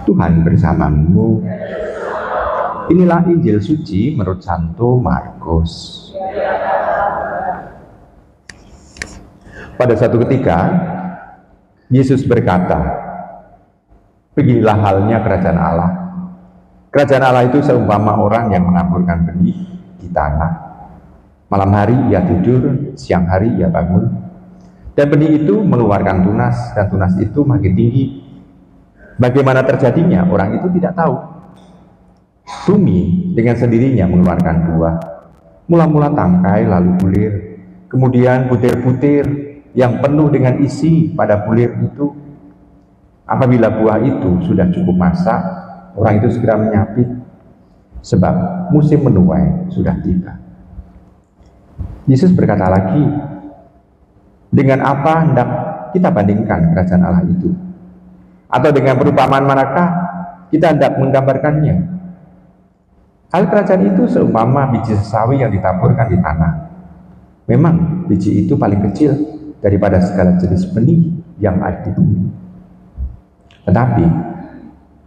Tuhan bersamamu. Inilah Injil suci menurut Santo Markus. Pada suatu ketika, Yesus berkata, beginilah halnya kerajaan Allah. Kerajaan Allah itu seumpama orang yang menaburkan benih di tanah. Malam hari ia tidur, siang hari ia bangun. Dan benih itu mengeluarkan tunas, dan tunas itu makin tinggi. Bagaimana terjadinya? Orang itu tidak tahu. Bumi dengan sendirinya mengeluarkan buah. Mula-mula tangkai, lalu bulir. Kemudian butir-butir yang penuh dengan isi pada bulir itu. Apabila buah itu sudah cukup masak, orang itu segera menyapit, sebab musim menuai sudah tiba. Yesus berkata lagi, dengan apa hendak kita bandingkan kerajaan Allah itu? Atau dengan perumpamaan manakah kita hendak menggambarkannya? Hal kerajaan itu seumpama biji sesawi yang ditaburkan di tanah. Memang biji itu paling kecil daripada segala jenis benih yang ada di bumi. Tetapi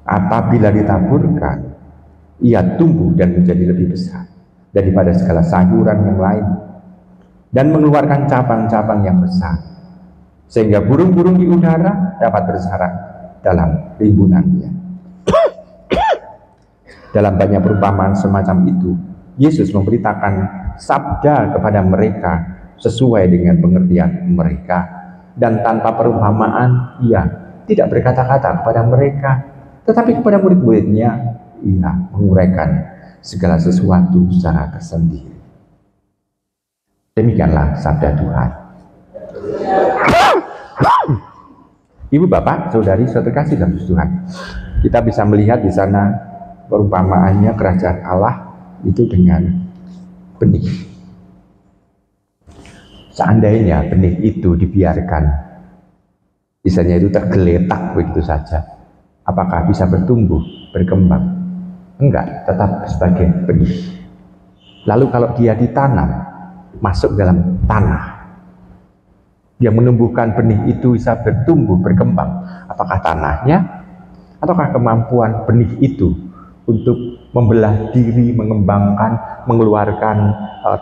apabila ditaburkan, ia tumbuh dan menjadi lebih besar daripada segala sayuran yang lain, dan mengeluarkan cabang-cabang yang besar, sehingga burung-burung di udara dapat bersarang dalam rimbunannya. Dalam banyak perumpamaan semacam itu, Yesus memberitakan sabda kepada mereka sesuai dengan pengertian mereka, dan tanpa perumpamaan ia tidak berkata-kata kepada mereka, tetapi kepada murid-muridnya ia menguraikan segala sesuatu secara tersendiri. Demikianlah sabda Tuhan. Ibu, bapak, saudari, saudara kasih dalam Tuhan, kita bisa melihat di sana perumpamaannya kerajaan Allah itu dengan benih. Seandainya benih itu dibiarkan, misalnya itu tergeletak begitu saja, apakah bisa bertumbuh, berkembang? Enggak, tetap sebagai benih. Lalu kalau dia ditanam, masuk dalam tanah, dia menumbuhkan benih itu bisa bertumbuh, berkembang. Apakah tanahnya, ataukah kemampuan benih itu untuk membelah diri, mengembangkan, mengeluarkan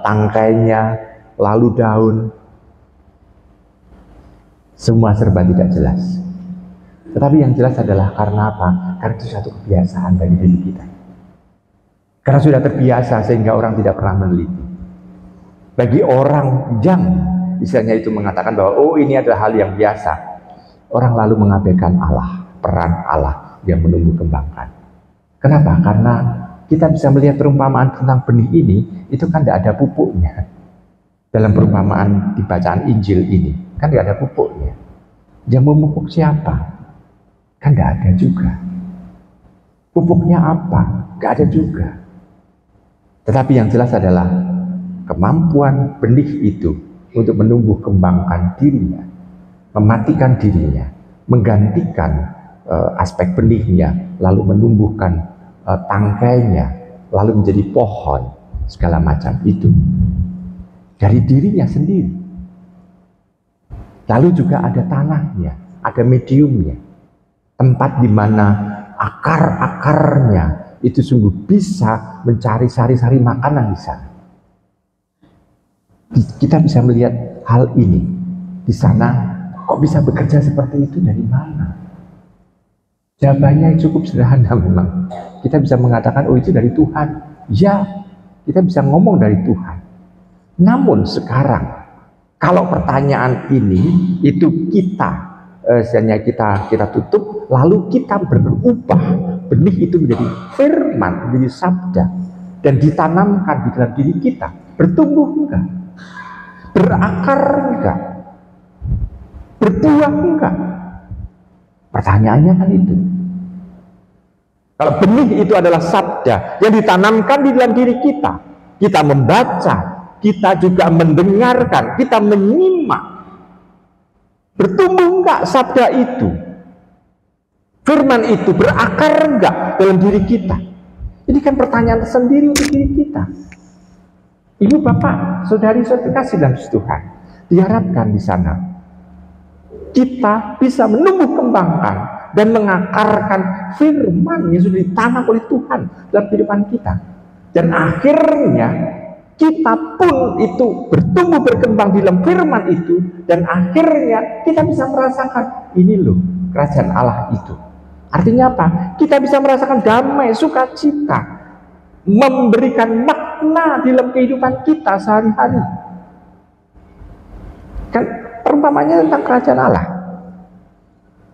tangkainya, lalu daun? Semua serba tidak jelas. Tetapi yang jelas adalah karena apa? Karena itu satu kebiasaan bagi diri kita. Karena sudah terbiasa sehingga orang tidak pernah meneliti. Bagi orang yang misalnya itu mengatakan bahwa oh ini adalah hal yang biasa, orang lalu mengabaikan Allah, peran Allah yang menumbuh kembangkan. Kenapa? Karena kita bisa melihat perumpamaan tentang benih ini, itu kan tidak ada pupuknya. Dalam perumpamaan di bacaan Injil ini, kan tidak ada pupuknya. Yang memupuk siapa? Kan tidak ada juga. Pupuknya apa? Tidak ada juga. Tetapi yang jelas adalah kemampuan benih itu untuk menumbuh kembangkan dirinya, mematikan dirinya, menggantikan aspek benihnya, lalu menumbuhkan tangkainya, lalu menjadi pohon, segala macam itu dari dirinya sendiri. Lalu juga ada tanahnya, ada mediumnya, tempat di mana akar-akarnya itu sungguh bisa mencari sari-sari makanan di sana. Kita bisa melihat hal ini di sana. Kok bisa bekerja seperti itu, dari mana? Jawabannya cukup sederhana memang. Kita bisa mengatakan, oh itu dari Tuhan. Ya, kita bisa ngomong dari Tuhan. Namun sekarang, kalau pertanyaan ini itu misalnya kita tutup, lalu kita berubah, benih itu menjadi firman, menjadi sabda, dan ditanamkan di dalam diri kita, bertumbuh enggak? Berakar enggak? Berbuah enggak? Pertanyaannya kan itu. Kalau benih itu adalah sabda yang ditanamkan di dalam diri kita, kita membaca, kita juga mendengarkan, kita menyimak, bertumbuh enggak sabda itu? Firman itu berakar enggak dalam diri kita? Ini kan pertanyaan tersendiri untuk diri kita. Ibu, bapak, saudari-saudari kasih dalam Tuhan, diharapkan di sana kita bisa menumbuh kembangkan dan mengakarkan firman yang sudah ditanam oleh Tuhan dalam kehidupan kita. Dan akhirnya kita pun itu bertumbuh berkembang di dalam firman itu, dan akhirnya kita bisa merasakan ini loh kerajaan Allah itu. Artinya apa? Kita bisa merasakan damai, sukacita, memberikan makna di dalam kehidupan kita sehari-hari. Kan perumpamannya tentang kerajaan Allah.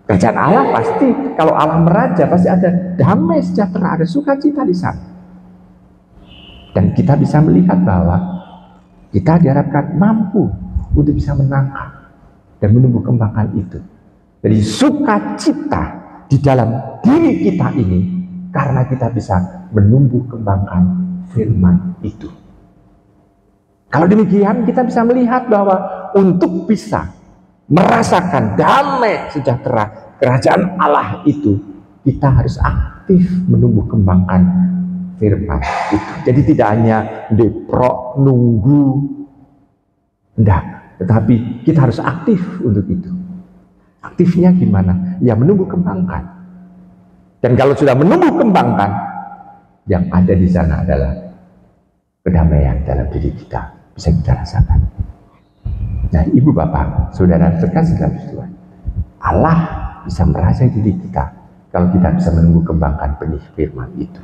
Kerajaan Allah pasti, kalau Allah meraja pasti ada damai sejahtera, ada sukacita di sana. Dan kita bisa melihat bahwa kita diharapkan mampu untuk bisa menangkap dan menumbuh kembangkan itu. Jadi sukacita di dalam diri kita ini karena kita bisa menumbuh kembangkan firman itu. Kalau demikian kita bisa melihat bahwa untuk bisa merasakan damai sejahtera kerajaan Allah itu, kita harus aktif menumbuh kembangkan firman itu. Jadi tidak hanya deprok, nunggu, enggak, tetapi kita harus aktif untuk itu. Aktifnya gimana? Ya menumbuh kembangkan. Dan kalau sudah menumbuh kembangkan, yang ada di sana adalah kedamaian dalam diri kita, bisa kita rasakan. Nah, ibu bapak, saudara terkasih dalam Tuhan, Allah bisa merajai diri kita kalau kita bisa menumbuh kembangkan benih firman itu.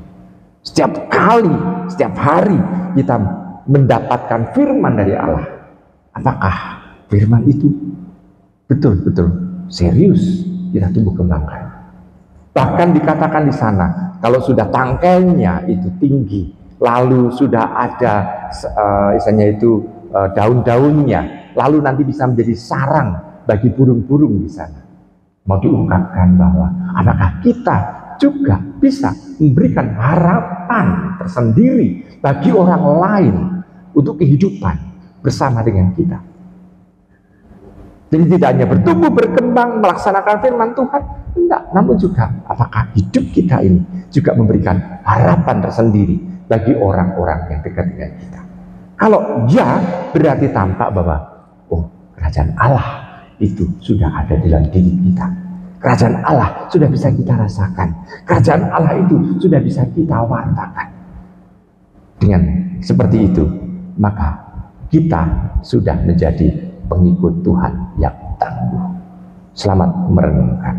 Setiap kali, setiap hari kita mendapatkan firman dari Allah. Apakah firman itu betul-betul serius kita tumbuh kembangkan? Bahkan dikatakan di sana, kalau sudah tangkainya itu tinggi, lalu sudah ada misalnya itu daun-daunnya, lalu nanti bisa menjadi sarang bagi burung-burung di sana. Mau diungkapkan bahwa apakah kita juga bisa memberikan harapan tersendiri bagi orang lain untuk kehidupan bersama dengan kita. Jadi tidak hanya bertumbuh, berkembang, melaksanakan firman Tuhan, enggak, namun juga apakah hidup kita ini juga memberikan harapan tersendiri bagi orang-orang yang dekat dengan kita. Kalau ya, berarti tampak bahwa kerajaan Allah itu sudah ada di dalam diri kita. Kerajaan Allah sudah bisa kita rasakan. Kerajaan Allah itu sudah bisa kita wartakan. Dengan seperti itu, maka kita sudah menjadi pengikut Tuhan yang tangguh. Selamat merenungkan.